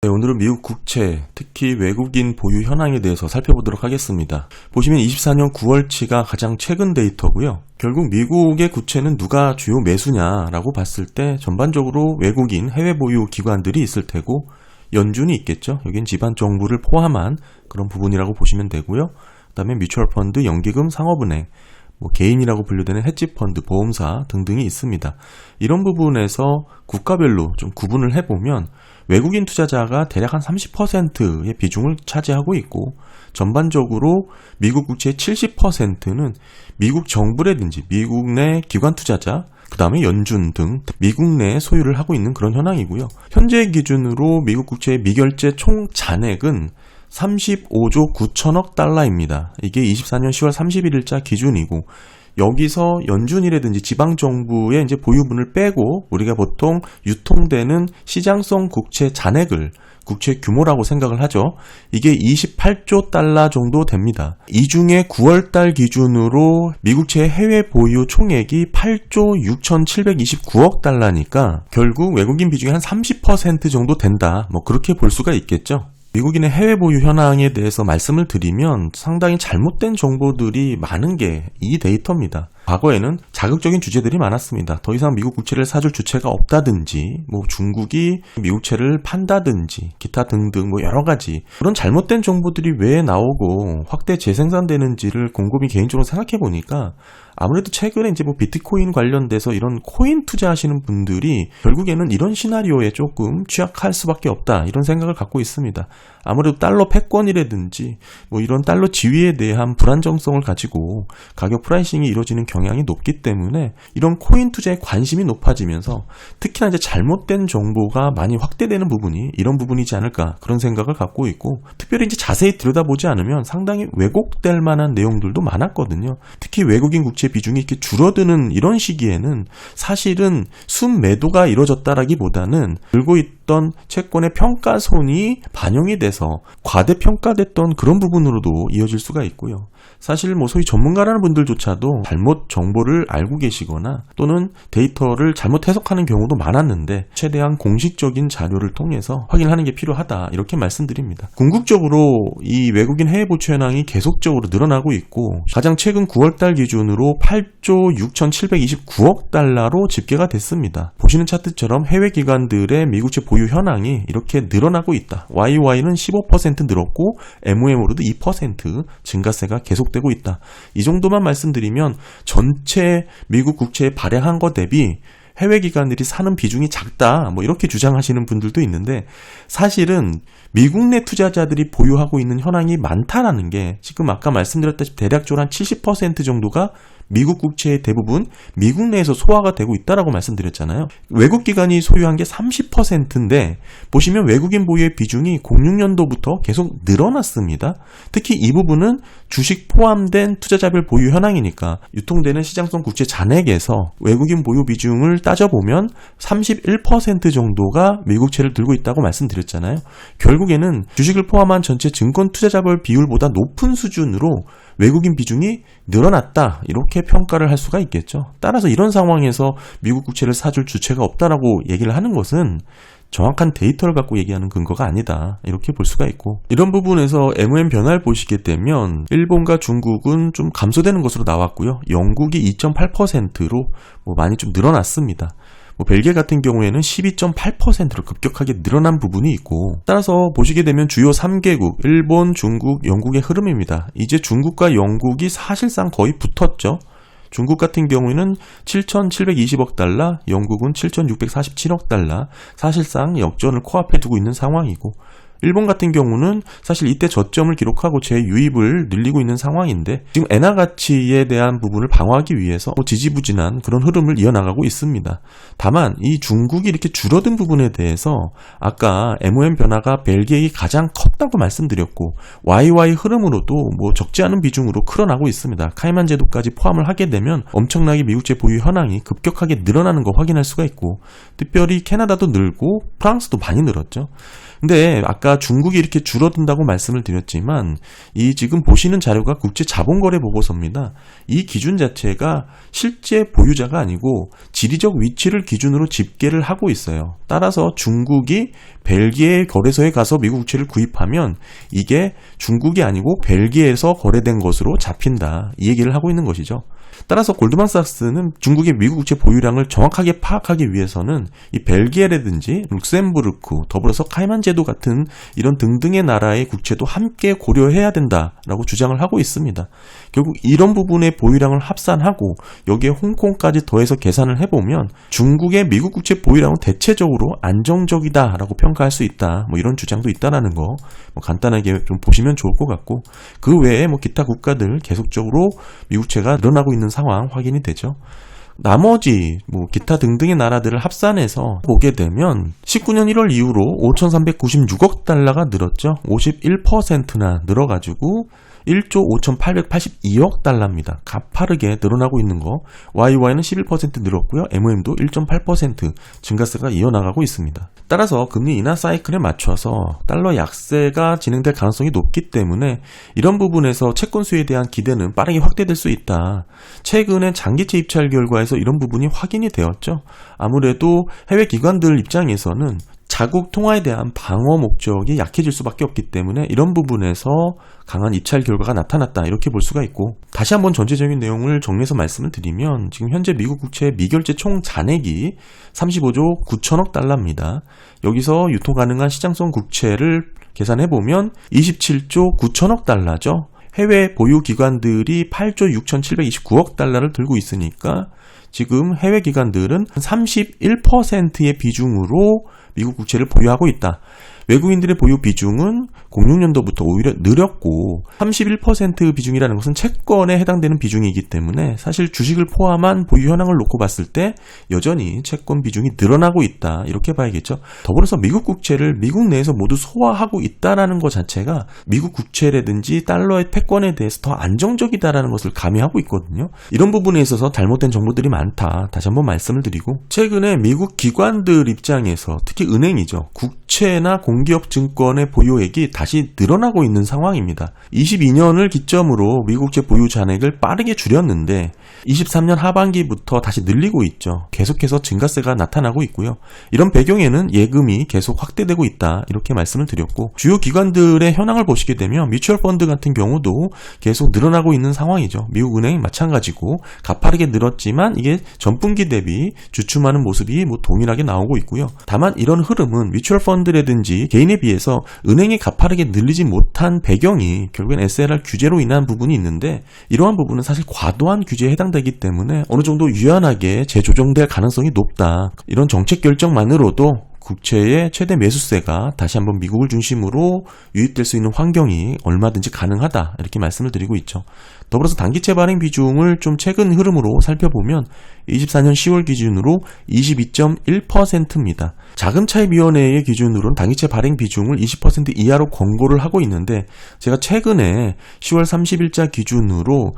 네, 오늘은 미국 국채, 특히 외국인 보유 현황에 대해서 살펴보도록 하겠습니다. 보시면 24년 9월치가 가장 최근 데이터고요. 결국 미국의 국채는 누가 주요 매수냐라고 봤을 때 전반적으로 외국인 해외 보유 기관들이 있을 테고 연준이 있겠죠. 여긴 지방 정부를 포함한 그런 부분이라고 보시면 되고요. 그 다음에 뮤추얼 펀드, 연기금, 상업은행, 개인이라고 분류되는 헤지펀드, 보험사 등등이 있습니다. 이런 부분에서 국가별로 좀 구분을 해보면 외국인 투자자가 대략 한 30%의 비중을 차지하고 있고 전반적으로 미국 국채의 70%는 미국 정부라든지 미국 내 기관 투자자, 그 다음에 연준 등 미국 내에 소유를 하고 있는 그런 현황이고요. 현재 기준으로 미국 국채의 미결제 총 잔액은 35조 9천억 달러입니다. 이게 24년 10월 31일자 기준이고 여기서 연준이라든지 지방정부의 이제 보유분을 빼고 우리가 보통 유통되는 시장성 국채 잔액을 국채 규모라고 생각을 하죠. 이게 28조 달러 정도 됩니다. 이 중에 9월달 기준으로 미국채 해외 보유 총액이 8조 6,729억 달러니까 결국 외국인 비중이 한 30% 정도 된다. 그렇게 볼 수가 있겠죠. 미국인의 해외 보유 현황에 대해서 말씀을 드리면 상당히 잘못된 정보들이 많은 게 이 데이터입니다. 과거에는 자극적인 주제들이 많았습니다. 더 이상 미국 국채를 사줄 주체가 없다든지, 중국이 미국채를 판다든지, 기타 등등 여러 가지 그런 잘못된 정보들이 왜 나오고 확대 재생산되는지를 곰곰이 개인적으로 생각해 보니까 아무래도 최근에 이제 비트코인 관련돼서 이런 코인 투자하시는 분들이 결국에는 이런 시나리오에 조금 취약할 수밖에 없다 이런 생각을 갖고 있습니다. 아무래도 달러 패권이라든지 이런 달러 지위에 대한 불안정성을 가지고 가격 프라이싱이 이루어지는 경향이 높기 때문에 이런 코인 투자에 관심이 높아지면서 특히나 이제 잘못된 정보가 많이 확대되는 부분이 이런 부분이지 않을까 그런 생각을 갖고 있고 특별히 이제 자세히 들여다보지 않으면 상당히 왜곡될 만한 내용들도 많았거든요. 특히 외국인 국채 비중이 이렇게 줄어드는 이런 시기에는 사실은 순매도가 이루어졌다라기보다는 들고 있던 채권의 평가손이 반영이 돼서 과대평가됐던 그런 부분으로도 이어질 수가 있고요. 사실 소위 전문가라는 분들조차도 잘못 정보를 알고 계시거나 또는 데이터를 잘못 해석하는 경우도 많았는데 최대한 공식적인 자료를 통해서 확인하는 게 필요하다 이렇게 말씀드립니다. 궁극적으로 이 외국인 해외 보유 현황이 계속적으로 늘어나고 있고 가장 최근 9월달 기준으로 8조 6,729억 달러로 집계가 됐습니다. 보시는 차트처럼 해외 기관들의 미국채 보유 현황이 이렇게 늘어나고 있다. YY는 15% 늘었고 MOM으로도 2% 증가세가 계속되고 있다. 이 정도만 말씀드리면 전체 미국 국채에 발행한 것 대비 해외 기관들이 사는 비중이 작다 이렇게 주장하시는 분들도 있는데 사실은 미국 내 투자자들이 보유하고 있는 현황이 많다라는 게 지금 아까 말씀드렸다시피 대략적으로 한 70% 정도가 미국 국채의 대부분 미국 내에서 소화가 되고 있다라고 말씀드렸잖아요. 외국 기관이 소유한 게 30%인데 보시면 외국인 보유의 비중이 06년도부터 계속 늘어났습니다. 특히 이 부분은 주식 포함된 투자자별 보유 현황이니까 유통되는 시장성 국채 잔액에서 외국인 보유 비중을 따져보면 31% 정도가 미국채를 들고 있다고 말씀드렸잖아요. 결국에는 주식을 포함한 전체 증권 투자자별 비율보다 높은 수준으로 외국인 비중이 늘어났다 이렇게 평가를 할 수가 있겠죠. 따라서 이런 상황에서 미국 국채를 사줄 주체가 없다라고 얘기를 하는 것은 정확한 데이터를 갖고 얘기하는 근거가 아니다 이렇게 볼 수가 있고 이런 부분에서 MOM 변화를 보시게 되면 일본과 중국은 좀 감소되는 것으로 나왔고요. 영국이 2.8%로 많이 좀 늘어났습니다. 벨기에 같은 경우에는 12.8%로 급격하게 늘어난 부분이 있고 따라서 보시게 되면 주요 3개국 일본, 중국, 영국의 흐름입니다. 이제 중국과 영국이 사실상 거의 붙었죠. 중국 같은 경우에는 7,720억 달러, 영국은 7,647억 달러 사실상 역전을 코앞에 두고 있는 상황이고 일본 같은 경우는 사실 이때 저점을 기록하고 재유입을 늘리고 있는 상황인데 지금 엔화 가치에 대한 부분을 방어하기 위해서 지지부진한 그런 흐름을 이어나가고 있습니다. 다만 이 중국이 이렇게 줄어든 부분에 대해서 아까 MOM 변화가 벨기에가 가장 컸다고 말씀드렸고 YY 흐름으로도 적지 않은 비중으로 크러나고 있습니다. 카이만 제도까지 포함을 하게 되면 엄청나게 미국채 보유 현황이 급격하게 늘어나는 거 확인할 수가 있고 특별히 캐나다도 늘고 프랑스도 많이 늘었죠. 근데 아까 아까 중국이 이렇게 줄어든다고 말씀을 드렸지만 이 지금 보시는 자료가 국제자본거래보고서입니다. 이 기준 자체가 실제 보유자가 아니고 지리적 위치를 기준으로 집계를 하고 있어요. 따라서 중국이 벨기에 거래소에 가서 미국 국채를 구입하면 이게 중국이 아니고 벨기에에서 거래된 것으로 잡힌다. 이 얘기를 하고 있는 것이죠. 따라서 골드만삭스는 중국의 미국 국채 보유량을 정확하게 파악하기 위해서는 이 벨기에라든지 룩셈부르크, 더불어서 카이만 제도 같은 이런 등등의 나라의 국채도 함께 고려해야 된다라고 주장을 하고 있습니다. 결국 이런 부분의 보유량을 합산하고 여기에 홍콩까지 더해서 계산을 해보면 중국의 미국 국채 보유량은 대체적으로 안정적이다라고 평가할 수 있다. 뭐 이런 주장도 있다라는 거 간단하게 좀 보시면 좋을 것 같고, 그 외에 기타 국가들 계속적으로 미국채가 늘어나고 있는 상황 확인이 되죠. 나머지 기타 등등의 나라들을 합산해서 보게 되면 19년 1월 이후로 5,396억 달러가 늘었죠. 51%나 늘어가지고 1조 5,882억 달러입니다. 가파르게 늘어나고 있는 거. YY는 11% 늘었고요. MOM도 1.8% 증가세가 이어나가고 있습니다. 따라서 금리 인하 사이클에 맞춰서 달러 약세가 진행될 가능성이 높기 때문에 이런 부분에서 채권 수요에 대한 기대는 빠르게 확대될 수 있다. 최근에 장기채 입찰 결과에서 이런 부분이 확인이 되었죠. 아무래도 해외 기관들 입장에서는 자국 통화에 대한 방어 목적이 약해질 수밖에 없기 때문에 이런 부분에서 강한 입찰 결과가 나타났다, 이렇게 볼 수가 있고, 다시 한번 전체적인 내용을 정리해서 말씀을 드리면 지금 현재 미국 국채 미결제 총 잔액이 35조 9천억 달러입니다. 여기서 유통 가능한 시장성 국채를 계산해보면 27조 9천억 달러죠. 해외 보유 기관들이 8조 6,729억 달러를 들고 있으니까 지금 해외 기관들은 31%의 비중으로 미국 국채를 보유하고 있다. 외국인들의 보유 비중은 06년도부터 오히려 늘었고 31% 비중이라는 것은 채권에 해당되는 비중이기 때문에 사실 주식을 포함한 보유 현황을 놓고 봤을 때 여전히 채권 비중이 늘어나고 있다, 이렇게 봐야겠죠. 더불어서 미국 국채를 미국 내에서 모두 소화하고 있다는 것 자체가 미국 국채라든지 달러의 패권에 대해서 더 안정적이다라는 것을 가미하고 있거든요. 이런 부분에 있어서 잘못된 정보들이 많다, 다시 한번 말씀을 드리고, 최근에 미국 기관들 입장에서 특히 은행이죠. 국채나 공기업 증권의 보유액이 다시 늘어나고 있는 상황입니다. 22년을 기점으로 미국채 보유 잔액을 빠르게 줄였는데 23년 하반기부터 다시 늘리고 있죠. 계속해서 증가세가 나타나고 있고요. 이런 배경에는 예금이 계속 확대되고 있다, 이렇게 말씀을 드렸고, 주요 기관들의 현황을 보시게 되면 뮤추얼 펀드 같은 경우도 계속 늘어나고 있는 상황이죠. 미국 은행 마찬가지고 가파르게 늘었지만 이게 전분기 대비 주춤하는 모습이 동일하게 나오고 있고요. 다만 이런 흐름은 뮤추얼 펀드라든지 개인에 비해서 은행이 가파르게 늘리지 못한 배경이 결국엔 SLR 규제로 인한 부분이 있는데, 이러한 부분은 사실 과도한 규제에 해당되기 때문에 어느 정도 유연하게 재조정될 가능성이 높다. 이런 정책 결정만으로도 국채의 최대 매수세가 다시 한번 미국을 중심으로 유입될 수 있는 환경이 얼마든지 가능하다, 이렇게 말씀을 드리고 있죠. 더불어서 단기채 발행 비중을 좀 최근 흐름으로 살펴보면 24년 10월 기준으로 22.1%입니다. 자금차입위원회의 기준으로는 단기채 발행 비중을 20% 이하로 권고를 하고 있는데, 제가 최근에 10월 30일자 기준으로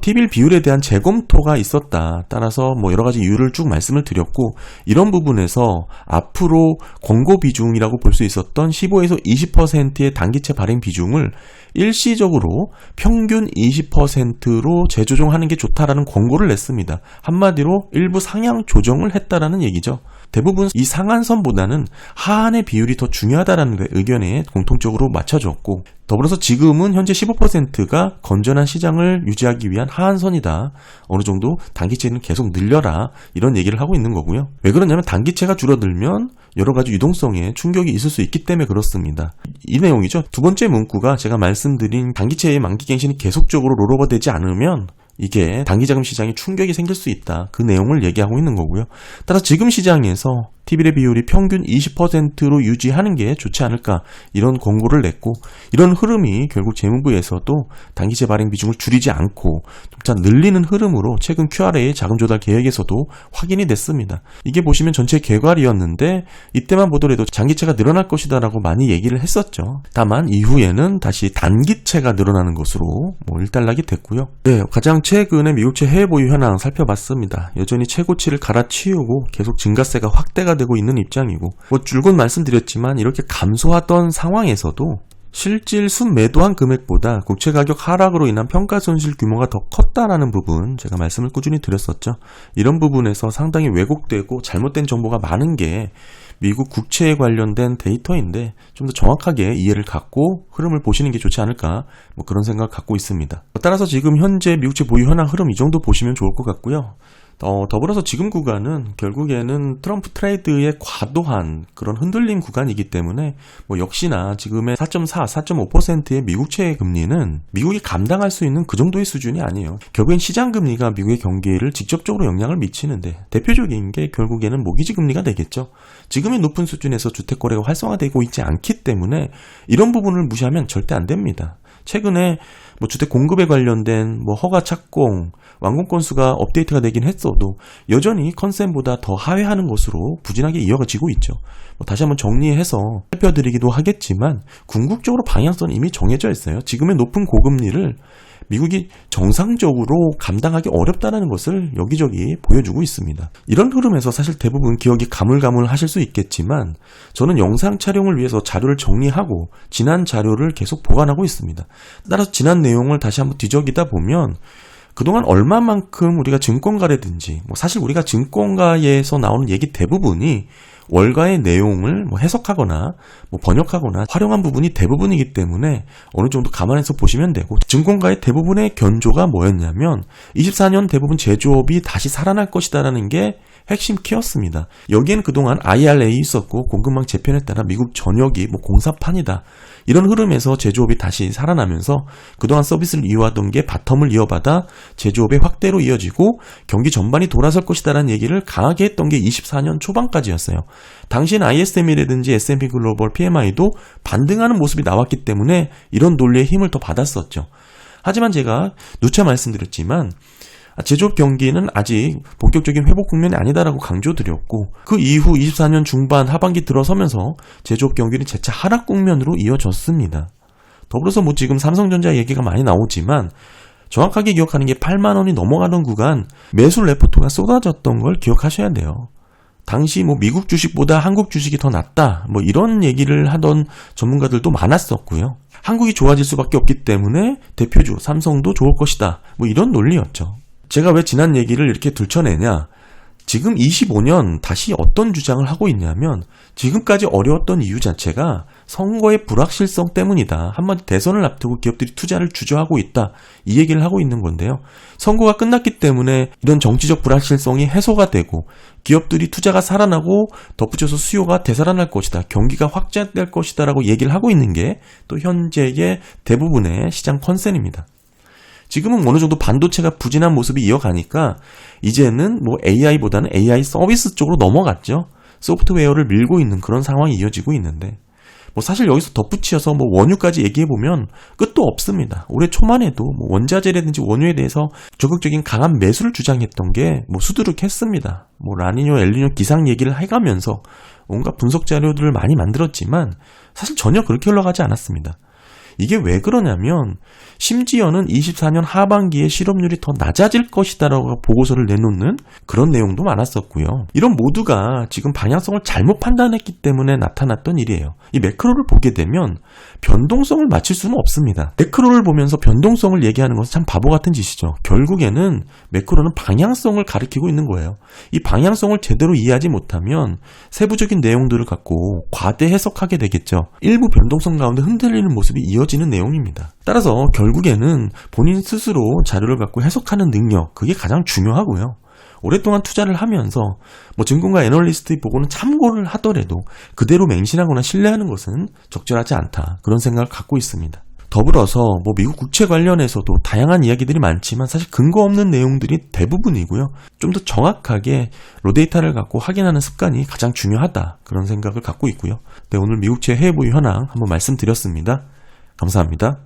T비ll 비율에 대한 재검토가 있었다. 따라서 여러 가지 이유를 쭉 말씀을 드렸고, 이런 부분에서 앞으로 권고 비중이라고 볼 수 있었던 15에서 20%의 단기채 발행 비중을 일시적으로 평균 20%로 재조정하는 게 좋다라는 권고를 냈습니다. 한마디로 일부 상향 조정을 했다라는 얘기죠. 대부분 이 상한선보다는 하한의 비율이 더 중요하다라는 의견에 공통적으로 맞춰졌고, 더불어서 지금은 현재 15%가 건전한 시장을 유지하기 위한 하한선이다. 어느 정도 단기채는 계속 늘려라, 이런 얘기를 하고 있는 거고요. 왜 그러냐면 단기채가 줄어들면 여러 가지 유동성에 충격이 있을 수 있기 때문에 그렇습니다. 이 내용이죠. 두 번째 문구가 제가 말씀드린 단기채의 만기갱신이 계속적으로 롤오버되지 않으면 이게 단기자금 시장에 충격이 생길 수 있다, 그 내용을 얘기하고 있는 거고요. 따라서 지금 시장에서 T빌의 비율이 평균 20%로 유지하는 게 좋지 않을까, 이런 권고를 냈고, 이런 흐름이 결국 재무부에서도 단기채 발행 비중을 줄이지 않고 좀 늘리는 흐름으로 최근 QRA 자금 조달 계획에서도 확인이 됐습니다. 이게 보시면 전체 개괄이었는데 이때만 보더라도 장기채가 늘어날 것이다라고 많이 얘기를 했었죠. 다만 이후에는 다시 단기채가 늘어나는 것으로 일단락이 됐고요. 네, 가장 최근에 미국채 해외 보유 현황 살펴봤습니다. 여전히 최고치를 갈아치우고 계속 증가세가 확대가 화제가 되고 있는 입장이고, 줄곧 말씀드렸지만 이렇게 감소하던 상황에서도 실질 순매도한 금액보다 국채 가격 하락으로 인한 평가 손실 규모가 더 컸다라는 부분 제가 말씀을 꾸준히 드렸었죠. 이런 부분에서 상당히 왜곡되고 잘못된 정보가 많은 게 미국 국채에 관련된 데이터인데 좀 더 정확하게 이해를 갖고 흐름을 보시는 게 좋지 않을까, 그런 생각을 갖고 있습니다. 따라서 지금 현재 미국채 보유 현황 흐름 이 정도 보시면 좋을 것 같고요. 더불어서 지금 구간은 결국에는 트럼프 트레이드의 과도한 그런 흔들림 구간이기 때문에 역시나 지금의 4.4, 4.5%의 미국채 금리는 미국이 감당할 수 있는 그 정도의 수준이 아니에요. 결국엔 시장 금리가 미국의 경기를 직접적으로 영향을 미치는데 대표적인 게 결국에는 모기지 금리가 되겠죠. 지금의 높은 수준에서 주택 거래가 활성화되고 있지 않기 때문에 이런 부분을 무시하면 절대 안 됩니다. 최근에 주택 공급에 관련된 허가 착공, 완공 건수가 업데이트가 되긴 했어도 여전히 컨센보다 더 하회하는 것으로 부진하게 이어지고 있죠. 다시 한번 정리해서 살펴드리기도 하겠지만 궁극적으로 방향성은 이미 정해져 있어요. 지금의 높은 고금리를 미국이 정상적으로 감당하기 어렵다는 것을 여기저기 보여주고 있습니다. 이런 흐름에서 사실 대부분 기억이 가물가물하실 수 있겠지만 저는 영상 촬영을 위해서 자료를 정리하고 지난 자료를 계속 보관하고 있습니다. 따라서 지난 내용을 다시 한번 뒤적이다 보면 그동안 얼마만큼 우리가 증권가라든지 사실 우리가 증권가에서 나오는 얘기 대부분이 월가의 내용을 해석하거나 번역하거나 활용한 부분이 대부분이기 때문에 어느 정도 감안해서 보시면 되고, 증권가의 대부분의 견조가 뭐였냐면 24년 대부분 제조업이 다시 살아날 것이다라는 게 핵심 키였습니다. 여기에는 그동안 IRA 있었고 공급망 재편에 따라 미국 전역이 공사판이다. 이런 흐름에서 제조업이 다시 살아나면서 그동안 서비스를 이어왔던 게 바텀을 이어받아 제조업의 확대로 이어지고 경기 전반이 돌아설 것이다라는 얘기를 강하게 했던 게 24년 초반까지였어요. 당시엔 ISM이라든지 S&P 글로벌 PMI도 반등하는 모습이 나왔기 때문에 이런 논리의 힘을 더 받았었죠. 하지만 제가 누차 말씀드렸지만 제조업 경기는 아직 본격적인 회복 국면이 아니다라고 강조드렸고, 그 이후 24년 중반 하반기 들어서면서 제조업 경기는 재차 하락 국면으로 이어졌습니다. 더불어서 지금 삼성전자 얘기가 많이 나오지만 정확하게 기억하는 게 8만 원이 넘어가던 구간 매수 레포트가 쏟아졌던 걸 기억하셔야 돼요. 당시 미국 주식보다 한국 주식이 더 낫다 이런 얘기를 하던 전문가들도 많았었고요. 한국이 좋아질 수밖에 없기 때문에 대표주 삼성도 좋을 것이다 이런 논리였죠. 제가 왜 지난 얘기를 이렇게 들춰내냐, 지금 25년 다시 어떤 주장을 하고 있냐면 지금까지 어려웠던 이유 자체가 선거의 불확실성 때문이다. 한마디 대선을 앞두고 기업들이 투자를 주저하고 있다. 이 얘기를 하고 있는 건데요. 선거가 끝났기 때문에 이런 정치적 불확실성이 해소가 되고 기업들이 투자가 살아나고 덧붙여서 수요가 되살아날 것이다. 경기가 확장될 것이다 라고 얘기를 하고 있는 게 또 현재의 대부분의 시장 컨센입니다. 지금은 어느 정도 반도체가 부진한 모습이 이어가니까 이제는 AI보다는 AI 서비스 쪽으로 넘어갔죠. 소프트웨어를 밀고 있는 그런 상황이 이어지고 있는데 사실 여기서 덧붙여서 원유까지 얘기해보면 끝도 없습니다. 올해 초만 해도 원자재라든지 원유에 대해서 적극적인 강한 매수를 주장했던 게 수두룩했습니다. 라니뇨, 엘니뇨 기상 얘기를 해가면서 온갖 분석 자료들을 많이 만들었지만 사실 전혀 그렇게 흘러가지 않았습니다. 이게 왜 그러냐면 심지어는 24년 하반기에 실업률이 더 낮아질 것이다라고 보고서를 내놓는 그런 내용도 많았었고요. 이런 모두가 지금 방향성을 잘못 판단했기 때문에 나타났던 일이에요. 이 매크로를 보게 되면 변동성을 맞출 수는 없습니다. 매크로를 보면서 변동성을 얘기하는 것은 참 바보 같은 짓이죠. 결국에는 매크로는 방향성을 가리키고 있는 거예요. 이 방향성을 제대로 이해하지 못하면 세부적인 내용들을 갖고 과대 해석하게 되겠죠. 일부 변동성 가운데 흔들리는 모습이 이어지는 내용입니다. 따라서 결국에는 본인 스스로 자료를 갖고 해석하는 능력, 그게 가장 중요하고요. 오랫동안 투자를 하면서 증권가 애널리스트 보고는 참고를 하더라도 그대로 맹신하거나 신뢰하는 것은 적절하지 않다. 그런 생각을 갖고 있습니다. 더불어서 미국 국채 관련해서도 다양한 이야기들이 많지만 사실 근거 없는 내용들이 대부분이고요. 좀 더 정확하게 로데이터를 갖고 확인하는 습관이 가장 중요하다. 그런 생각을 갖고 있고요. 네, 오늘 미국채 해외 보유 현황 한번 말씀드렸습니다. 감사합니다.